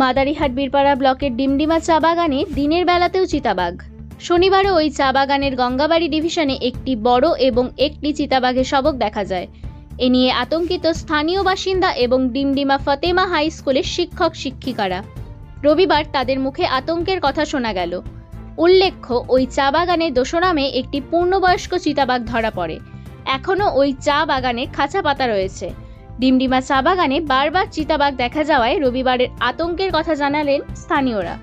মাদারিহাট বীরপাড়া ব্লকের ডিমডিমা চা বাগানে দিনের বেলাতেও চিতাবাঘ। শনিবারও ওই চা বাগানের গঙ্গাবাড়ি ডিভিশনে একটি বড় এবং একটি চিতাবাঘের শাবক দেখা যায়। এ নিয়ে আতঙ্কিত স্থানীয় বাসিন্দা এবং ডিমডিমা ফতেমা হাই স্কুলের শিক্ষক শিক্ষিকারা। রবিবার তাদের মুখে আতঙ্কের কথা শোনা গেল। উল্লেখ্য, ওই চা বাগানে দোসরামে একটি পূর্ণবয়স্ক চিতাবাঘ ধরা পড়ে। এখনও ওই চা বাগানে খাঁচা পাতা রয়েছে। ডিমডিমা চা বাগানে বারবার চিতাবাঘ দেখা যাওয়ায় রবিবারের আতঙ্কের কথা জানালেন স্থানীয়রা।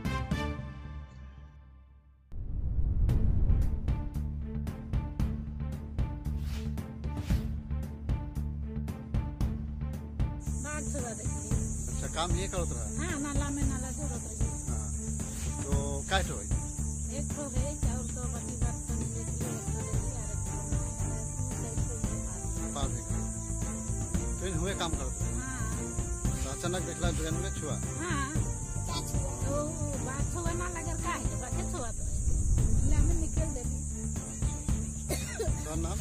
अच्छा, काम ये करत रहा? हाँ, नाला में नाला जोड़त रही। हाँ, तो काय ठो है? एक ठो है और तो बाकी बात तो नहीं देखी, एक ठो देखी और पार देख तो इन हुए काम करत रहा? हाँ तो अचानक देखला दुकान में छुआ? हाँ तो बात छुआ ना लगर का है बाकी छुआ तो ले हमें निकल देली। तो नाम